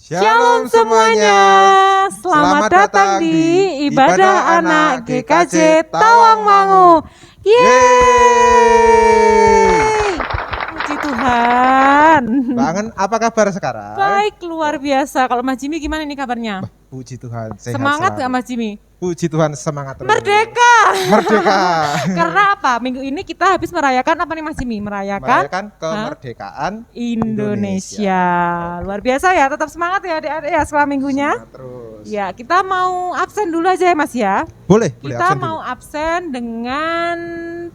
Shalom semuanya. Selamat datang di Ibadah Anak GKJ Tawangmangu. Yeay! Puji Tuhan. Bangen, apa kabar sekarang? Baik, luar biasa. Kalau Mas Jimmy gimana nih kabarnya? Puji Tuhan, sehat Semangat selalu. gak Mas Jimmy? Puji Tuhan, semangat terus. Merdeka. Merdeka. Karena apa? Minggu ini kita habis merayakan apa nih Mas Jimmy? Merayakan kemerdekaan Indonesia. Luar biasa ya, tetap semangat ya adik-adik ya selama minggunya. Semangat terus. Ya, kita mau absen dulu aja ya Mas ya. Boleh Kita absen mau dulu. absen dengan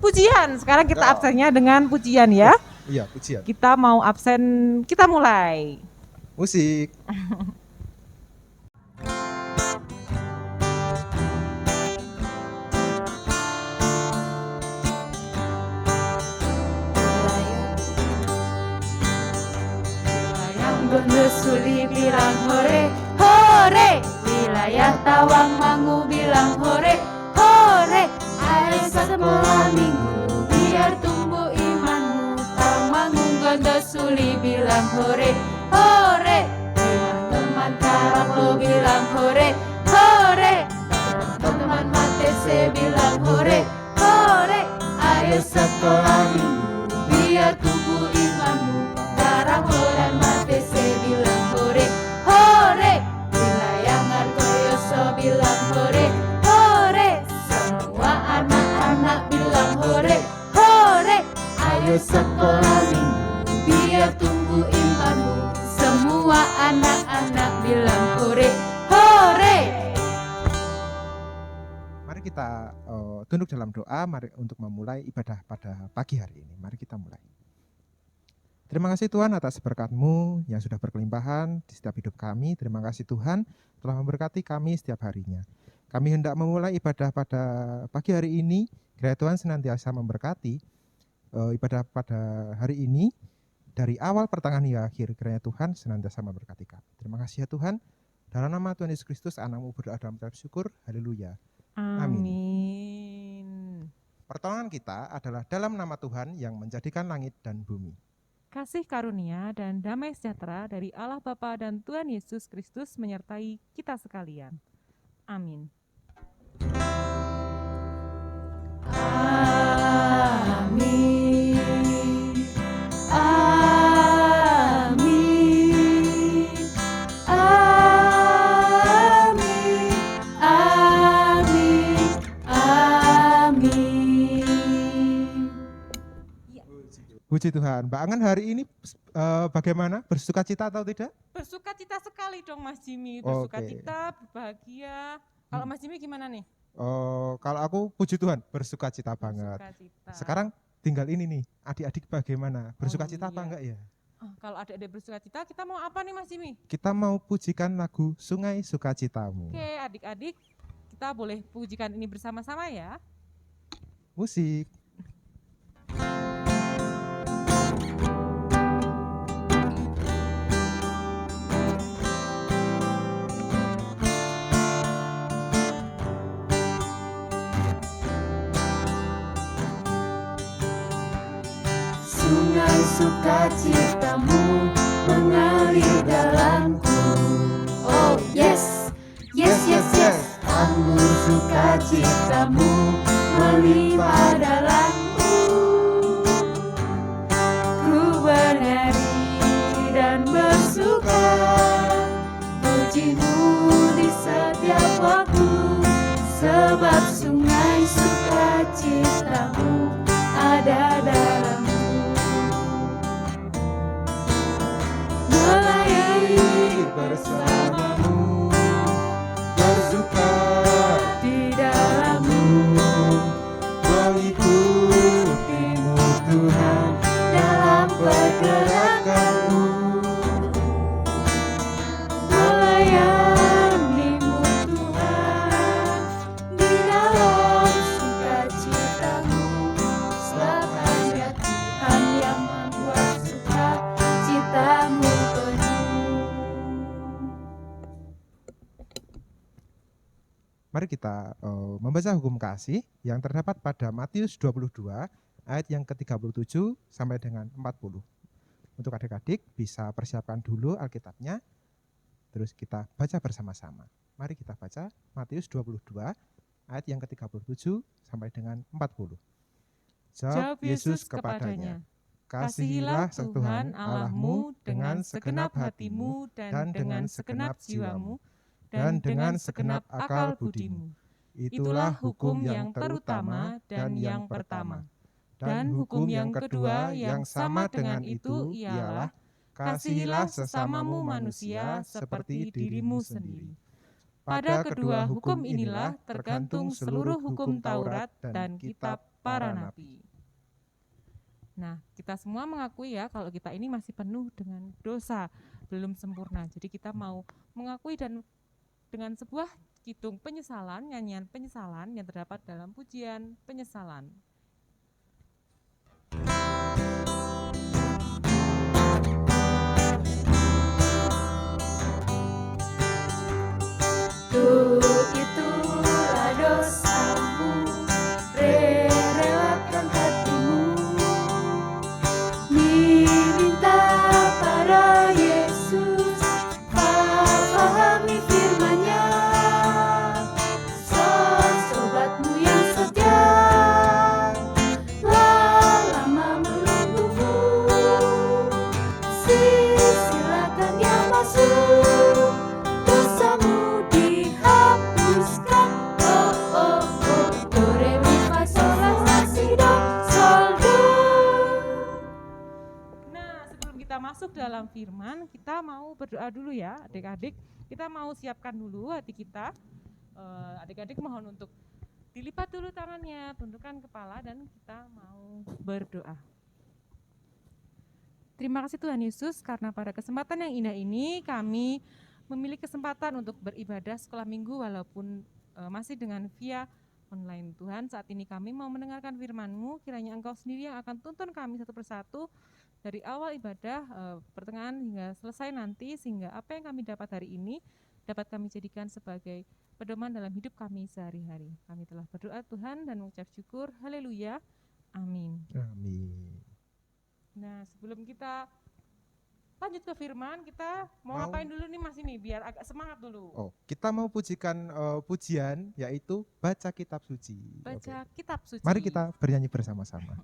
pujian. Sekarang kita Ya. absennya dengan pujian ya. Iya, pujian. Kita mau absen, kita mulai. Musik. Gondo Suli bilang hore, hore. Wilayah Tawangmangu bilang hore, hore. Ayo sekolah minggu biar tumbuh imanmu. Tawangmangu Gondo Suli bilang hore, hore. Teman-teman Karanglo bilang hore, hore. Teman-teman Matese bilang hore, hore. Ayo sekolah minggu biar tumbuh imanmu. Karanglo dan Matese bilang hore, hore. Wilayah Margoyoso bilang hore, hore. Semua anak-anak bilang hore, hore. Ayo sekolah minggu biar tumbuh imanmu. Semua anak-anak bilang hore, hore. Mari kita tunduk dalam doa untuk memulai ibadah pada pagi hari ini. Mari kita mulai. Terima kasih Tuhan atas berkat-Mu yang sudah berkelimpahan di setiap hidup kami. Terima kasih Tuhan telah memberkati kami setiap harinya. Kami hendak memulai ibadah pada pagi hari ini. Kiranya Tuhan senantiasa memberkati ibadah pada hari ini. Dari awal pertengahan hingga akhir, kiranya Tuhan senantiasa memberkati kami. Terima kasih ya Tuhan. Dalam nama Tuhan Yesus Kristus, Anak-Mu berdoa dalam ucap syukur. Haleluya. Amin. Pertolongan kita adalah dalam nama Tuhan yang menjadikan langit dan bumi. Kasih karunia dan damai sejahtera dari Allah Bapa dan Tuhan Yesus Kristus menyertai kita sekalian. Amin. Amin. Amin. Amin. Amin. Amin. Puji Tuhan. Mbak Angan hari ini bagaimana? Bersukacita atau tidak? Bersukacita sekali dong Mas Jimmy, Oke. bersukacita, berbahagia. Kalau Mas Jimmy gimana nih? Kalau aku puji Tuhan bersukacita banget. Bersukacita. Sekarang tinggal ini nih, adik-adik bagaimana? Bersukacita apa iya. enggak ya? Kalau adik-adik bersukacita, kita mau apa nih Mas Jimmy? Kita mau pujikan lagu Sungai Sukacitamu. Oke, adik-adik, kita boleh pujikan ini bersama-sama ya. Musik. Sungai sukacitamu mengalir dalamku. Oh yes, yes, yes, yes. Anggur sukacitamu melimpah dalamku. Ku bernari dan bersuka, pujimu di setiap waktu. Sebab sungai sukacitamu ada dalamku. Melayani Bersamamu bersuka di dalammu, mengikutimu Tuhan dalam pergerakanmu. Melayanimu Tuhan di dalam sukacitamu. Sebab hanya Tuhan yang membuat sukacitamu penuh. Mari kita membaca hukum kasih yang terdapat pada Matius 22 ayat yang ke-37 sampai dengan 40. Untuk adik-adik bisa persiapkan dulu Alkitabnya. Terus kita baca bersama-sama. Mari kita baca Matius 22 ayat yang ke-37 sampai dengan 40. Jawab Yesus kepadanya, kasihilah Tuhan Allahmu dengan segenap hatimu dan dengan segenap jiwamu dan dengan segenap akal budimu. Itulah hukum yang terutama dan yang pertama. Dan hukum yang kedua yang sama dengan itu ialah, kasihilah sesamamu manusia seperti dirimu sendiri. Pada kedua hukum inilah tergantung seluruh hukum Taurat dan kitab para nabi. Nah, kita semua mengakui ya kalau kita ini masih penuh dengan dosa, belum sempurna. Jadi kita mau mengakui dan dengan sebuah kidung penyesalan, nyanyian penyesalan yang terdapat dalam pujian penyesalan. Itulah dosamu, relakan hatimu, diminta pada Yesus, pahami firman-Nya. Sobatmu yang setia, lama menunggumu, silakan dia masuk, dosamu dihapuskan. Oh oh oh, do re mi fa sol la si do sol do. Nah, sebelum kita masuk dalam firman, kita mau berdoa dulu ya, adik-adik. Kita mau siapkan dulu hati kita. Adik-adik mohon untuk dilipat dulu tangannya, tundukkan kepala, dan kita mau berdoa. Terima kasih Tuhan Yesus, karena pada kesempatan yang indah ini kami memiliki kesempatan untuk beribadah sekolah minggu walaupun masih dengan via online. Tuhan, saat ini kami mau mendengarkan firman-Mu, kiranya Engkau sendiri yang akan tuntun kami satu persatu dari awal ibadah, pertengahan hingga selesai nanti, sehingga apa yang kami dapat hari ini dapat kami jadikan sebagai pedoman dalam hidup kami sehari-hari. Kami telah berdoa Tuhan dan mengucap syukur, haleluya, amin. Amin. Nah, sebelum kita lanjut ke firman, kita mau ngapain dulu nih Mas ini, biar agak semangat dulu. Oh, kita mau pujikan pujian, yaitu baca kitab suci. Baca kitab suci. Mari kita bernyanyi bersama-sama.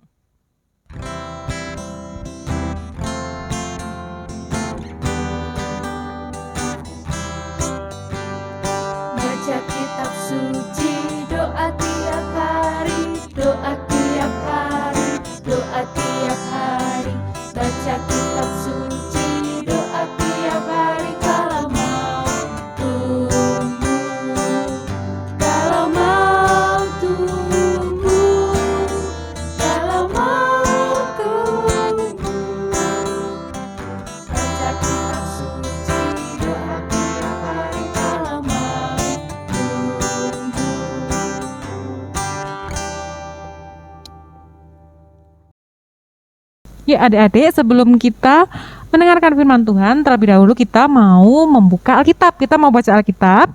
Baca kitab suci, doa tiap hari, doa tiap hari, doa tiap hari. Baca kitab suci, doa tiap hari. Kalau mau tumbuh, kalau mau tumbuh, kalau mau tumbuh. Baca kitab suci, doa tiap hari. Kalau mau tumbuh. Ya adik-adik, sebelum kita mendengarkan firman Tuhan, terlebih dahulu kita mau membuka Alkitab, kita mau baca Alkitab.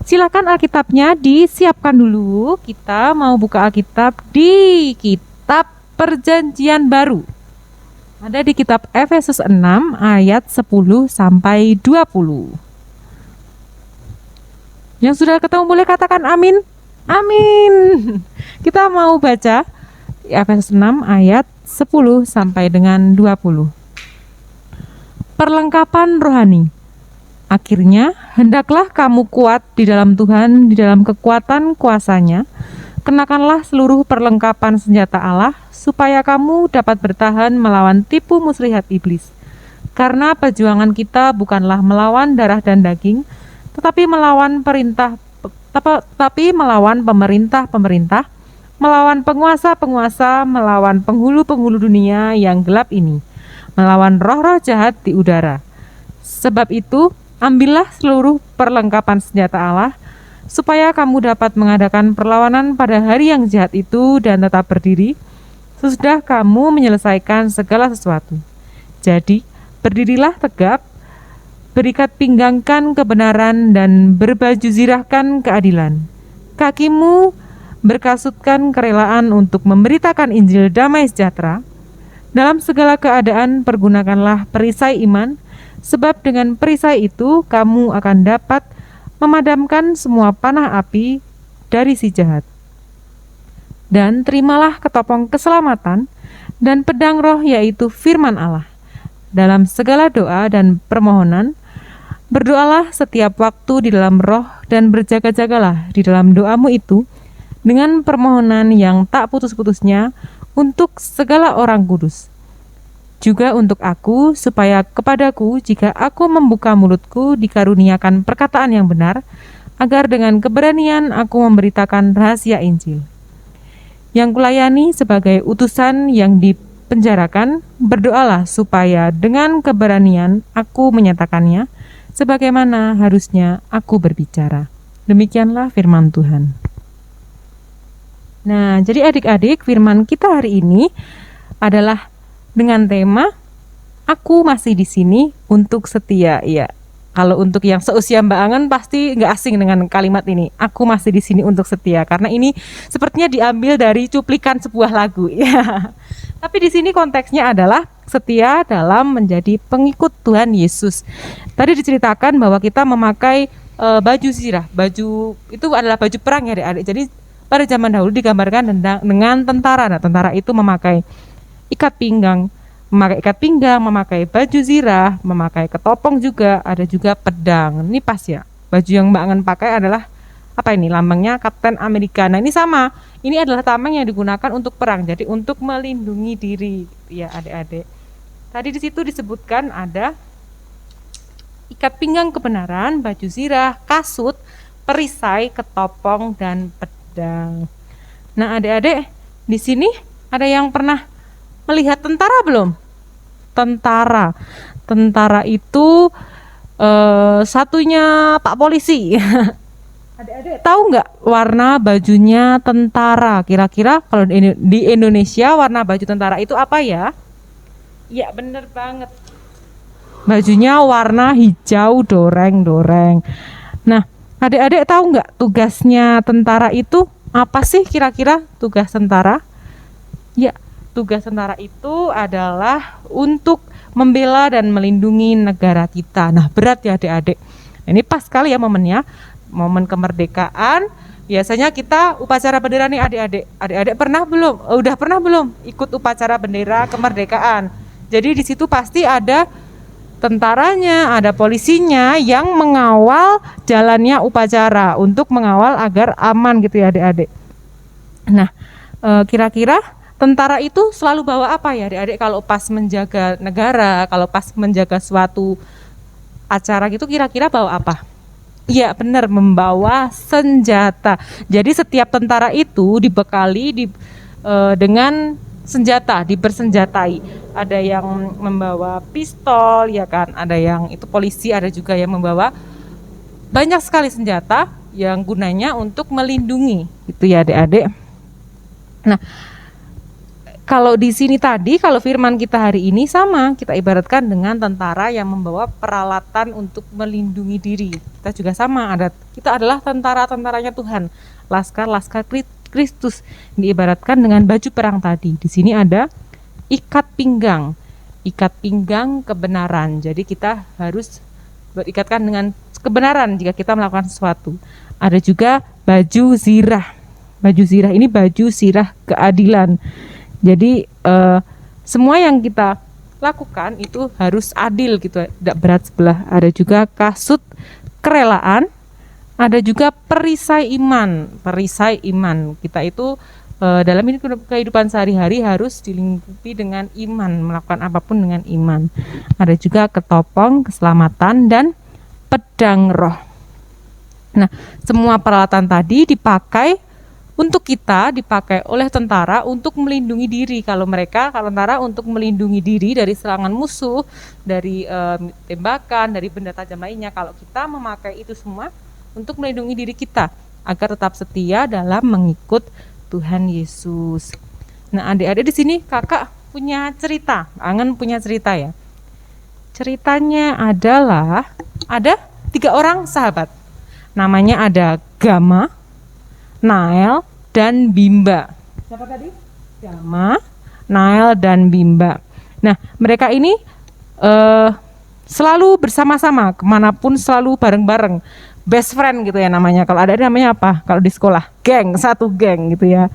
Silakan Alkitabnya disiapkan dulu. Kita mau buka Alkitab di kitab Perjanjian Baru. Ada di kitab Efesus 6 ayat 10 sampai 20. Yang sudah ketemu boleh katakan amin. Amin. Kita mau baca Efesus 6 ayat 10 sampai dengan 20. Perlengkapan rohani. Akhirnya, hendaklah kamu kuat di dalam Tuhan, di dalam kekuatan kuasa-Nya. Kenakanlah seluruh perlengkapan senjata Allah, supaya kamu dapat bertahan melawan tipu muslihat iblis. Karena perjuangan kita bukanlah melawan darah dan daging, tetapi melawan pemerintah-pemerintah, melawan penguasa-penguasa, melawan penghulu-penghulu dunia yang gelap ini, melawan roh-roh jahat di udara. Sebab itu, ambillah seluruh perlengkapan senjata Allah, supaya kamu dapat mengadakan perlawanan pada hari yang jahat itu dan tetap berdiri, sesudah kamu menyelesaikan segala sesuatu. Jadi, berdirilah tegap, berikat pinggangkan kebenaran, dan berbaju zirahkan keadilan. Kakimu berkasutkan kerelaan untuk memberitakan Injil damai sejahtera. Dalam segala keadaan pergunakanlah perisai iman, Sebab dengan perisai itu kamu akan dapat memadamkan semua panah api dari si jahat. Dan terimalah ketopong keselamatan dan pedang roh, yaitu firman Allah. Dalam segala doa dan permohonan, berdoalah setiap waktu di dalam roh dan berjaga-jagalah di dalam doamu itu dengan permohonan yang tak putus-putusnya untuk segala orang kudus. Juga untuk aku, supaya kepadaku jika aku membuka mulutku dikaruniakan perkataan yang benar, agar dengan keberanian aku memberitakan rahasia Injil. Yang kulayani sebagai utusan yang dipenjarakan, berdoalah supaya dengan keberanian aku menyatakannya, sebagaimana harusnya aku berbicara. Demikianlah firman Tuhan. Nah, jadi adik-adik, firman kita hari ini adalah dengan tema aku masih di sini untuk setia. Ya, kalau untuk yang seusia Mbak Angen pasti nggak asing dengan kalimat ini. Aku masih di sini untuk setia, karena ini sepertinya diambil dari cuplikan sebuah lagu. Ya, tapi di sini konteksnya adalah setia dalam menjadi pengikut Tuhan Yesus. Tadi diceritakan bahwa kita memakai baju zirah. Baju itu adalah baju perang ya adik-adik. Jadi pada zaman dahulu digambarkan dengan tentara. Nah, tentara itu memakai ikat pinggang, memakai baju zirah, memakai ketopong juga, ada juga pedang. Ini pas ya. Baju yang Mbak Angen pakai adalah apa ini? Lambangnya Kapten Amerika. Nah, ini sama. Ini adalah tameng yang digunakan untuk perang. Jadi untuk melindungi diri ya adik-adik. Tadi di situ disebutkan ada ikat pinggang kebenaran, baju zirah, kasut, perisai, ketopong, dan pedang. Nah, adik-adik, di sini ada yang pernah melihat tentara belum? Tentara itu satunya Pak Polisi. Adik-adik tahu nggak warna bajunya tentara? Kira-kira kalau di Indonesia warna baju tentara itu apa ya? Ya, bener banget. Bajunya warna hijau doreng-doreng. Nah, adik-adik tahu nggak tugasnya tentara itu apa sih kira-kira tugas tentara? Ya, tugas tentara itu adalah untuk membela dan melindungi negara kita. Nah, berat ya adik-adik. Ini pas sekali ya momennya, momen kemerdekaan. Biasanya kita upacara bendera nih adik-adik. Adik-adik pernah belum? Udah pernah belum ikut upacara bendera kemerdekaan? Jadi di situ pasti ada tentaranya, ada polisinya yang mengawal jalannya upacara untuk mengawal agar aman gitu ya adik-adik. Nah, kira-kira tentara itu selalu bawa apa ya adik-adik kalau pas menjaga negara, kalau pas menjaga suatu acara gitu, kira-kira bawa apa? Iya benar, membawa senjata. Jadi setiap tentara itu dibekali dengan senjata, dibersenjatai. Ada yang membawa pistol ya kan, ada yang itu polisi, ada juga yang membawa banyak sekali senjata yang gunanya untuk melindungi gitu ya adik-adik. Nah, kalau di sini tadi, kalau firman kita hari ini sama, kita ibaratkan dengan tentara yang membawa peralatan untuk melindungi diri. Kita juga sama, kita adalah tentara-tentaranya Tuhan, laskar-laskar Kristus, diibaratkan dengan baju perang tadi. Di sini ada ikat pinggang kebenaran. Jadi kita harus berikatkan dengan kebenaran jika kita melakukan sesuatu. Ada juga baju zirah. Baju zirah ini baju zirah keadilan. Jadi semua yang kita lakukan itu harus adil gitu, tidak berat sebelah. Ada juga kasut kerelaan, ada juga perisai iman. Perisai iman kita itu dalam kehidupan sehari-hari harus dilingkupi dengan iman, melakukan apapun dengan iman. Ada juga ketopong keselamatan dan pedang roh. Nah, semua peralatan tadi dipakai oleh tentara untuk melindungi diri. Kalau tentara untuk melindungi diri dari serangan musuh, dari tembakan, dari benda tajam lainnya. Kalau kita memakai itu semua untuk melindungi diri kita agar tetap setia dalam mengikut Tuhan Yesus. Nah, adik-adik di sini kakak punya cerita, Angen punya cerita ya. Ceritanya adalah ada 3 orang sahabat. Namanya ada Gama, Nael, dan Bimba. Siapa tadi? Gama, Nael, dan Bimba. Nah, mereka ini selalu bersama-sama, kemanapun selalu bareng-bareng, best friend gitu ya namanya. Kalau ada namanya apa? Kalau di sekolah, geng, satu geng gitu ya.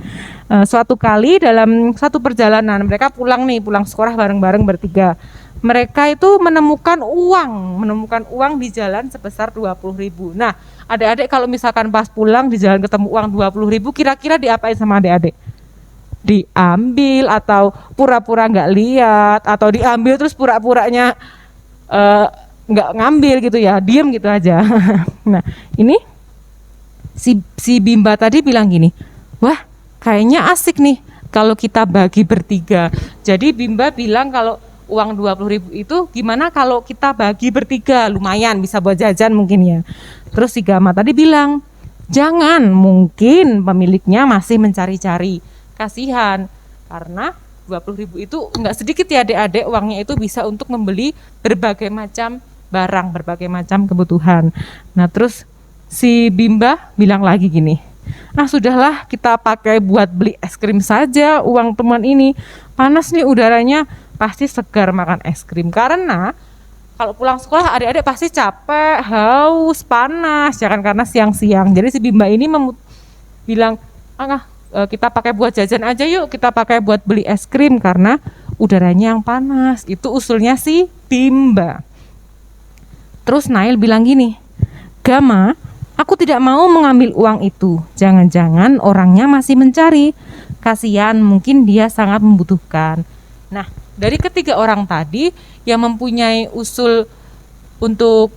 Suatu kali dalam satu perjalanan mereka pulang sekolah bareng-bareng bertiga. Mereka itu menemukan uang di jalan sebesar 20.000. Nah, adik-adik kalau misalkan pas pulang di jalan ketemu uang 20.000, kira-kira diapain sama adik-adik? Diambil atau pura-pura nggak lihat, atau diambil terus pura-puranya nggak ngambil gitu ya, diem gitu aja. Nah, ini si Bimba tadi bilang gini, wah kayaknya asik nih kalau kita bagi bertiga. Jadi Bimba bilang kalau uang 20.000 itu gimana kalau kita bagi bertiga, lumayan bisa buat jajan mungkin ya. Terus si Gama tadi bilang, jangan, mungkin pemiliknya masih mencari-cari, kasihan, karena 20.000 itu enggak sedikit ya adik-adik, uangnya itu bisa untuk membeli berbagai macam barang, berbagai macam kebutuhan. Nah terus si Bimba bilang lagi gini, sudahlah kita pakai buat beli es krim saja uang teman ini, panas nih udaranya, pasti segar makan es krim. Karena kalau pulang sekolah adik-adik pasti capek, haus, panas, ya kan, karena siang-siang. Jadi si Bimba ini bilang, kita pakai buat jajan aja yuk, kita pakai buat beli es krim karena udaranya yang panas. Itu usulnya si Bimba. Terus Nail bilang gini, Gama, aku tidak mau mengambil uang itu, jangan-jangan orangnya masih mencari, kasihan, mungkin dia sangat membutuhkan. Nah, dari ketiga orang tadi yang mempunyai usul untuk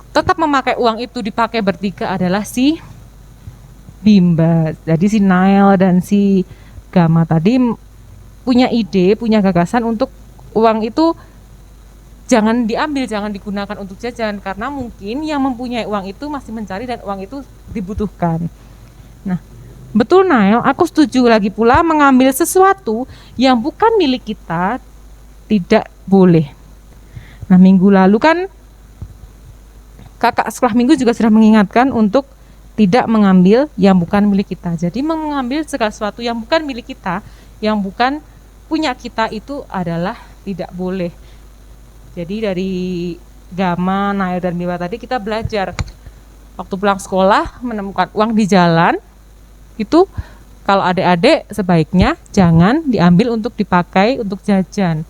tetap memakai uang itu dipakai bertiga adalah si Bimba. Jadi si Nail dan si Gama tadi punya ide, punya gagasan untuk uang itu jangan diambil, jangan digunakan untuk jajan, karena mungkin yang mempunyai uang itu masih mencari dan uang itu dibutuhkan. Nah, betul Nail, aku setuju. Lagi pula mengambil sesuatu yang bukan milik kita tidak boleh. Nah, minggu lalu kan kakak sekolah minggu juga sudah mengingatkan untuk tidak mengambil yang bukan milik kita. Jadi mengambil segala sesuatu yang bukan milik kita, yang bukan punya kita itu adalah tidak boleh. Jadi dari Gama, Nail dan Bimba tadi kita belajar waktu pulang sekolah menemukan uang di jalan itu, kalau adik-adik sebaiknya jangan diambil untuk dipakai untuk jajan.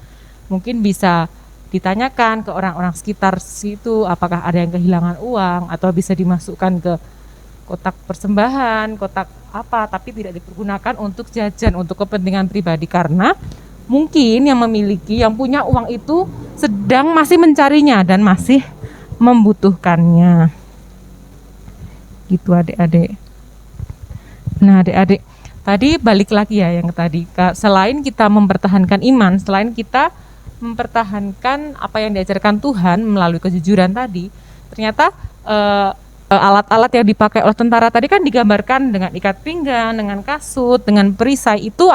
Mungkin bisa ditanyakan ke orang-orang sekitar situ apakah ada yang kehilangan uang, atau bisa dimasukkan ke kotak persembahan, kotak apa, tapi tidak dipergunakan untuk jajan, untuk kepentingan pribadi, karena mungkin yang memiliki, yang punya uang itu sedang masih mencarinya dan masih membutuhkannya. Gitu adik-adik. Nah adik-adik, tadi balik lagi ya yang tadi, selain kita mempertahankan iman, selain kita mempertahankan apa yang diajarkan Tuhan melalui kejujuran tadi, ternyata alat-alat yang dipakai oleh tentara tadi kan digambarkan dengan ikat pinggang, dengan kasut, dengan perisai. Itu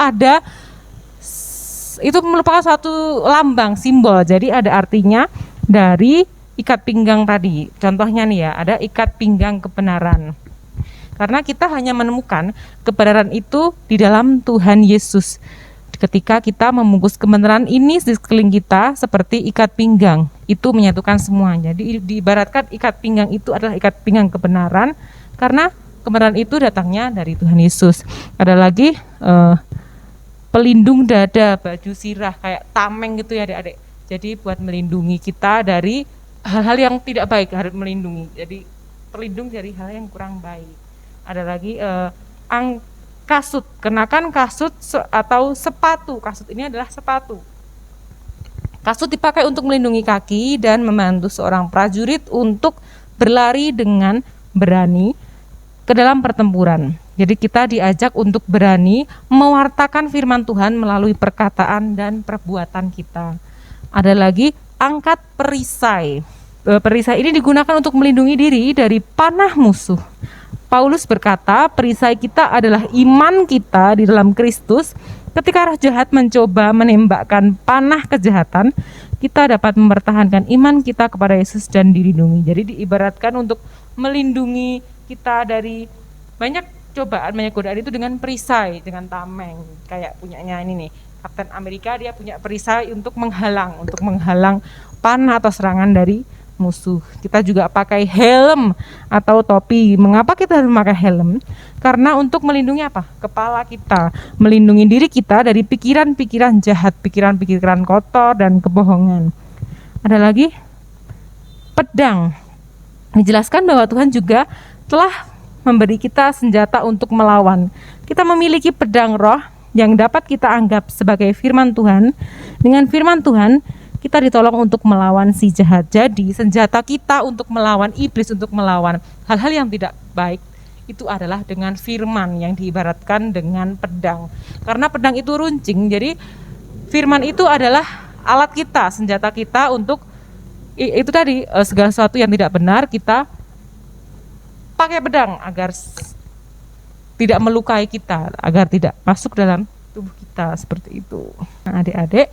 merupakan suatu lambang, simbol. Jadi ada artinya dari ikat pinggang tadi. Contohnya nih ya, ada ikat pinggang kebenaran. Karena kita hanya menemukan kebenaran itu di dalam Tuhan Yesus. Ketika kita membungkus kebenaran ini di sekeliling kita seperti ikat pinggang, itu menyatukan semua. Jadi diibaratkan ikat pinggang itu adalah ikat pinggang kebenaran, karena kebenaran itu datangnya dari Tuhan Yesus. Ada lagi pelindung dada, baju sirah kayak tameng gitu ya adik-adik. Jadi buat melindungi kita dari hal-hal yang tidak baik, harus melindungi. Jadi terlindung dari hal yang kurang baik. Ada lagi kasut, kenakan kasut atau sepatu. Kasut ini adalah sepatu. Kasut dipakai untuk melindungi kaki dan membantu seorang prajurit untuk berlari dengan berani ke dalam pertempuran. Jadi kita diajak untuk berani mewartakan firman Tuhan melalui perkataan dan perbuatan kita. Ada lagi angkat perisai. Perisai ini digunakan untuk melindungi diri dari panah musuh. Paulus berkata, perisai kita adalah iman kita di dalam Kristus. Ketika roh jahat mencoba menembakkan panah kejahatan, kita dapat mempertahankan iman kita kepada Yesus dan dilindungi. Jadi diibaratkan untuk melindungi kita dari banyak cobaan, banyak godaan itu dengan perisai, dengan tameng, kayak punyanya ini nih, Kapten Amerika dia punya perisai untuk menghalang panah atau serangan dari musuh. Kita juga pakai helm atau topi. Mengapa kita harus memakai helm? Karena untuk melindungi apa? Kepala kita, melindungi diri kita dari pikiran-pikiran jahat, pikiran-pikiran kotor dan kebohongan. Ada lagi pedang. Dijelaskan bahwa Tuhan juga telah memberi kita senjata untuk melawan. Kita memiliki pedang roh yang dapat kita anggap sebagai firman Tuhan. Dengan firman Tuhan kita ditolong untuk melawan si jahat. Jadi senjata kita untuk melawan iblis, untuk melawan hal-hal yang tidak baik, itu adalah dengan firman yang diibaratkan dengan pedang. Karena pedang itu runcing, jadi firman itu adalah alat kita, senjata kita untuk itu tadi, segala sesuatu yang tidak benar kita pakai pedang agar tidak melukai kita, agar tidak masuk dalam tubuh kita, seperti itu. Nah, adik-adik,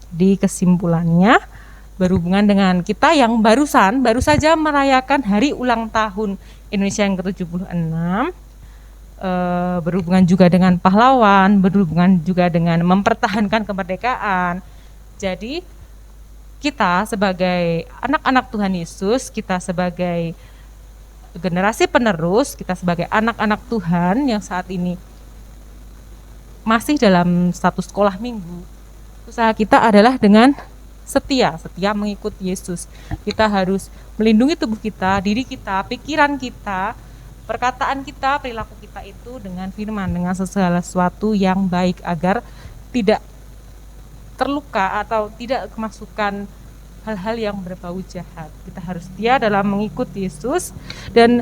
di kesimpulannya berhubungan dengan kita yang baru saja merayakan hari ulang tahun Indonesia yang ke-76, berhubungan juga dengan pahlawan, berhubungan juga dengan mempertahankan kemerdekaan. Jadi kita sebagai anak-anak Tuhan Yesus, kita sebagai generasi penerus, kita sebagai anak-anak Tuhan yang saat ini masih dalam status sekolah minggu, usaha kita adalah dengan setia mengikut Yesus. Kita harus melindungi tubuh kita, diri kita, pikiran kita, perkataan kita, perilaku kita itu dengan firman, dengan segala sesuatu yang baik agar tidak terluka atau tidak kemasukan hal-hal yang berbau jahat. Kita harus setia dalam mengikut Yesus, dan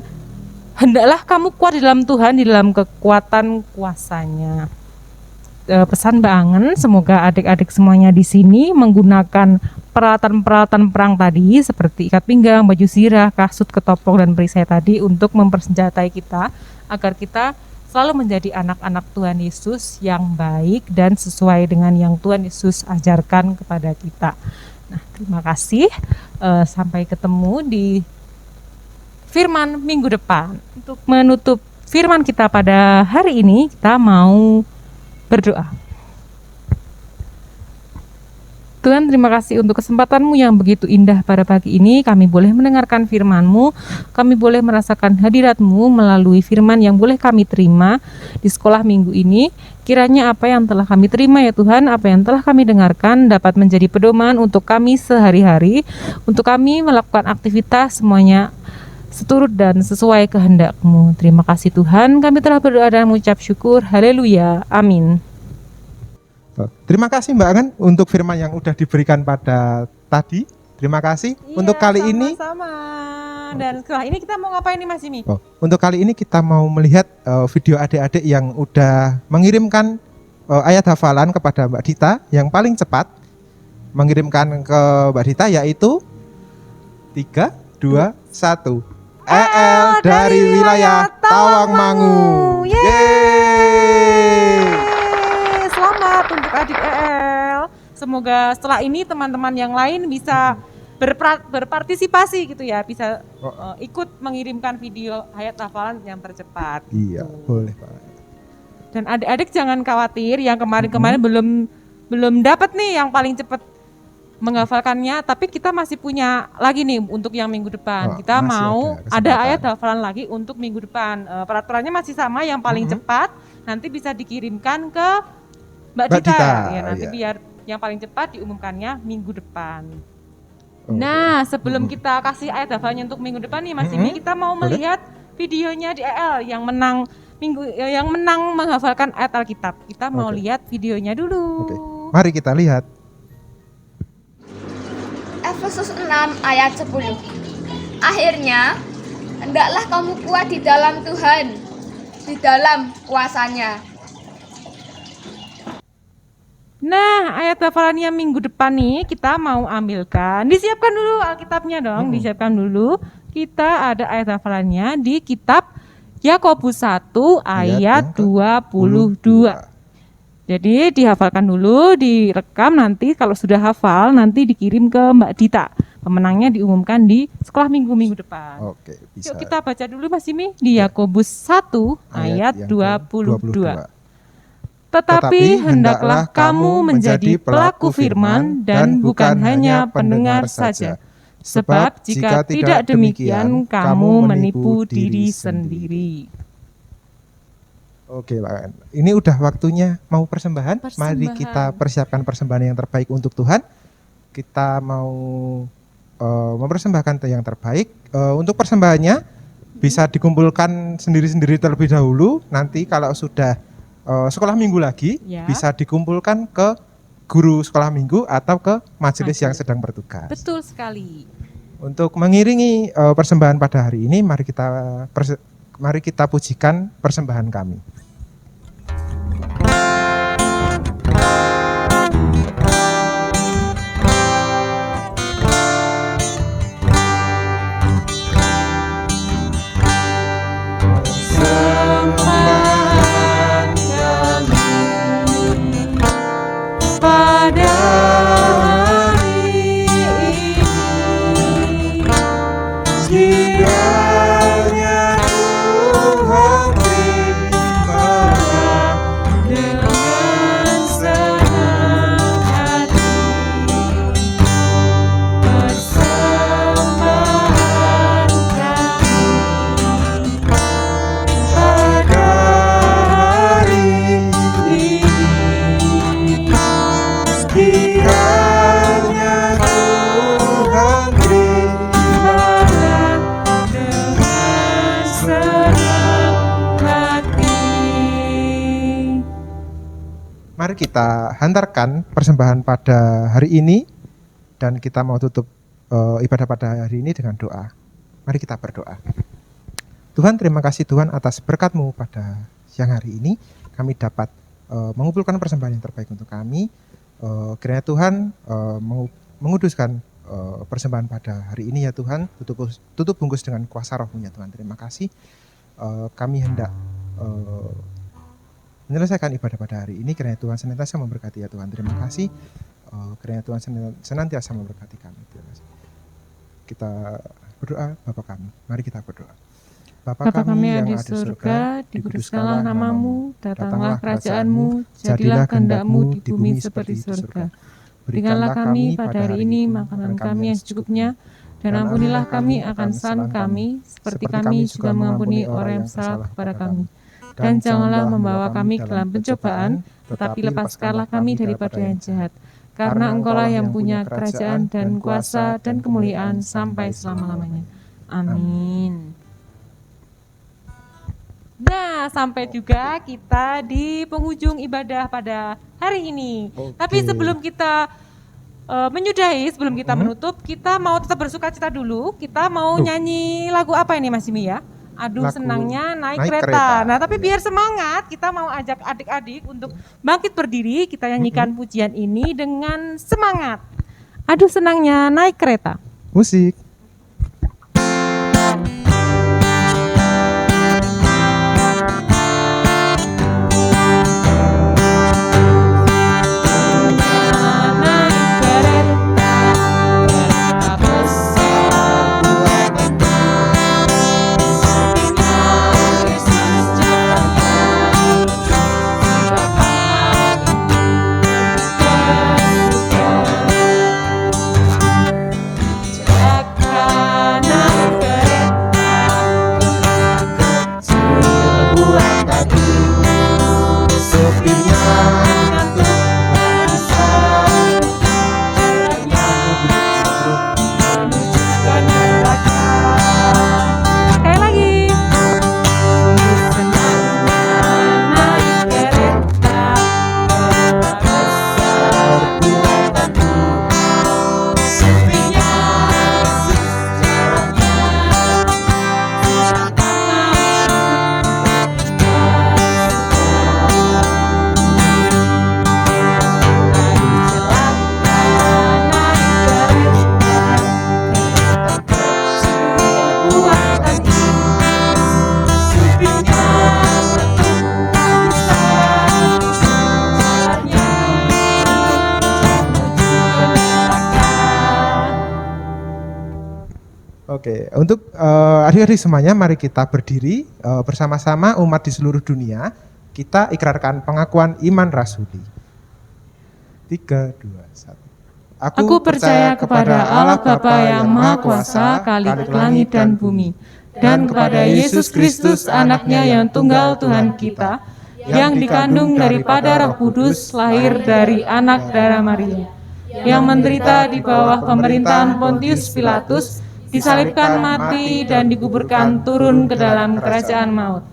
hendaklah kamu kuat di dalam Tuhan, di dalam kekuatan kuasa-Nya. Pesan Mbak Angen, semoga adik-adik semuanya di sini menggunakan peralatan-peralatan perang tadi seperti ikat pinggang, baju zirah, kasut, ketopong, dan perisai tadi untuk mempersenjatai kita agar kita selalu menjadi anak-anak Tuhan Yesus yang baik dan sesuai dengan yang Tuhan Yesus ajarkan kepada kita. Nah, terima kasih. Sampai ketemu di firman minggu depan. Untuk menutup firman kita pada hari ini, kita mau berdoa. Tuhan, terima kasih untuk kesempatan-Mu yang begitu indah pada pagi ini. Kami boleh mendengarkan firman-Mu, kami boleh merasakan hadirat-Mu melalui firman yang boleh kami terima di sekolah minggu ini. Kiranya apa yang telah kami terima ya Tuhan, apa yang telah kami dengarkan dapat menjadi pedoman untuk kami sehari-hari, untuk kami melakukan aktivitas semuanya seturut dan sesuai kehendak-Mu. Terima kasih Tuhan, kami telah berdoa dan mengucap syukur. Haleluya, amin. Terima kasih Mbak Angen untuk firman yang udah diberikan pada tadi. Terima kasih. Untuk kali ini sama. Dan setelah ini kita mau ngapain nih Mas Imi? Untuk kali ini kita mau melihat video adik-adik yang udah mengirimkan ayat hafalan kepada Mbak Dita yang paling cepat mengirimkan ke Mbak Dita, yaitu 3, 2, 1. EL dari wilayah Tawangmangu. Yeay! Selamat untuk adik EL. Semoga setelah ini teman-teman yang lain bisa berpartisipasi gitu ya, bisa ikut mengirimkan video ayat hafalan yang tercepat. Iya, gitu. boleh Pak. Dan adik-adik jangan khawatir yang kemarin-kemarin belum dapat nih yang paling cepat menghafalkannya, tapi kita masih punya lagi nih untuk yang minggu depan. Kita mau ada ayat hafalan lagi untuk minggu depan. Peraturannya masih sama, yang paling cepat nanti bisa dikirimkan ke Mbak Dita. Ya, nanti biar yang paling cepat diumumkannya minggu depan. Nah, sebelum kita kasih ayat hafalannya untuk minggu depan nih Mas Imi, kita mau melihat videonya di EL yang menang menghafalkan ayat Alkitab. Kita mau lihat videonya dulu. Mari kita lihat. Efesus 6 ayat 10. Akhirnya, hendaklah kamu kuat di dalam Tuhan, di dalam kuasa-Nya. Nah, ayat hafalannya minggu depan nih kita mau ambilkan. Disiapkan dulu Alkitabnya dong, disiapkan dulu. Kita ada ayat hafalannya di kitab Yakobus 1 ayat 22. Jadi dihafalkan dulu, direkam, nanti kalau sudah hafal nanti dikirim ke Mbak Dita. Pemenangnya diumumkan di sekolah minggu depan. Oke, bisa. Yuk kita baca dulu Mas Imi di Yakobus 1 ayat 22. Tetapi hendaklah kamu menjadi pelaku firman dan bukan hanya pendengar saja. Sebab jika tidak demikian, kamu menipu diri sendiri. Oke, Pak. Ini udah waktunya mau persembahan. Mari Persembahan. kita persiapkan persembahan yang terbaik untuk Tuhan. Kita mau mempersembahkan yang terbaik. Untuk persembahannya bisa dikumpulkan sendiri-sendiri terlebih dahulu. Nanti kalau sudah sekolah minggu lagi, Ya. bisa dikumpulkan ke guru sekolah minggu atau ke majelis yang sedang bertugas. Betul sekali. Untuk mengiringi persembahan pada hari ini, mari kita pujikan persembahan kami. Pada hari ini, Kiranya Tuhan beribadah dengan senang hati, persembahan kami pada hari ini. kiranya Tuhan beribadah Dengan senang hati. Mari kita hantarkan persembahan pada hari ini dan kita mau tutup ibadah pada hari ini dengan doa. Mari kita berdoa. Tuhan, terima kasih Tuhan atas berkat-Mu pada siang hari ini. Kami dapat mengumpulkan persembahan yang terbaik untuk kami. Kiranya Tuhan menguduskan persembahan pada hari ini ya Tuhan. Tutup bungkus dengan kuasa Roh-Mu ya Tuhan. Terima kasih. Kami hendak menyelesaikan ibadah pada hari ini. Kiranya Tuhan senantiasa memberkati ya Tuhan. Terima kasih. Kiranya Tuhan senantiasa memberkati kami. Terima kasih. Kita berdoa Bapa kami. Mari kita berdoa. Bapa kami yang di surga, dikuduskanlah namamu, datanglah kerajaan-mu, jadilah kehendak-mu di bumi seperti di surga. Berikanlah kami pada hari ini makanan kami yang secukupnya, dan ampunilah kami akan kesalahan kami, seperti kami juga mengampuni orang yang salah kepada kami. Dan janganlah membawa kami ke dalam pencobaan, tetapi lepaskanlah kami daripada yang jahat. Karena Engkaulah yang punya kerajaan dan kuasa dan kemuliaan sampai selama-lamanya. Amin. Nah, sampai juga kita di penghujung ibadah pada hari ini. Oke. Tapi sebelum kita menyudahi, sebelum kita menutup, kita mau tetap bersuka cita dulu. Kita mau nyanyi lagu apa ini Mas Jimmy ya? Aduh Lagu senangnya naik Naik kereta. Kereta. Nah, tapi biar semangat, kita mau ajak adik-adik untuk bangkit berdiri. Kita nyanyikan pujian ini dengan semangat. Aduh senangnya naik kereta. Musik. Sekali lagi. Oke, untuk adik-adik semuanya mari kita berdiri bersama-sama umat di seluruh dunia. Kita ikrarkan pengakuan iman rasuli. 3, 2, 1. Aku percaya kepada Allah Bapa yang Maha Kuasa, Khalik langit dan bumi, dan kepada Yesus Kristus anaknya yang tunggal Tuhan kita, yang dikandung daripada Roh Kudus, lahir dari anak darah Maria, yang menderita di bawah pemerintahan Pontius Pilatus, disalibkan, mati, dan dikuburkan, turun ke dalam kerajaan maut.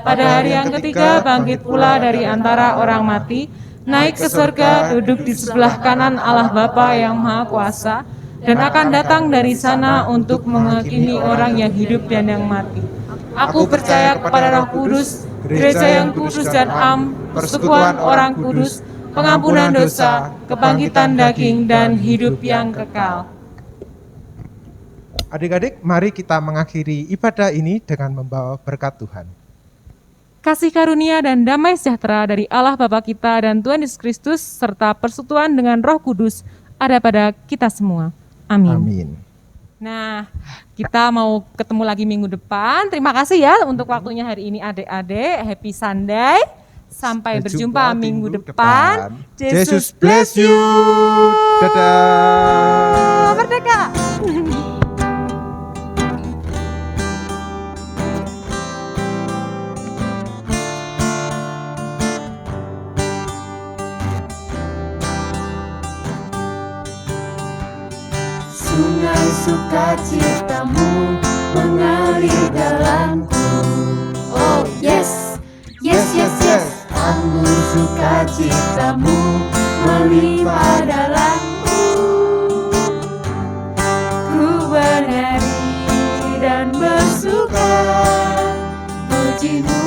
Pada hari yang ketiga bangkit pula dari antara orang mati, naik ke surga, duduk di sebelah kanan Allah Bapa yang Maha Kuasa, dan akan datang dari sana untuk menghakimi orang yang hidup dan yang mati. Aku percaya kepada Roh Kudus, gereja yang kudus dan am, persekutuan orang kudus, pengampunan dosa, kebangkitan daging, dan hidup yang kekal. Adik-adik, mari kita mengakhiri ibadah ini dengan membawa berkat Tuhan. Kasih karunia dan damai sejahtera dari Allah Bapa kita dan Tuhan Yesus Kristus serta persekutuan dengan Roh Kudus ada pada kita semua. Amin. Amin. Nah, kita mau ketemu lagi minggu depan. Terima kasih ya untuk waktunya hari ini adik-adik. Happy Sunday. Sampai berjumpa minggu depan. Jesus bless you. Dadah. Merdeka. Sungai sukacitamu mengalir dalamku. Oh yes, yes, yes, yes. Anggur sukacitamu melimpah dalamku. Ku bernyanyi dan bersuka, pujimu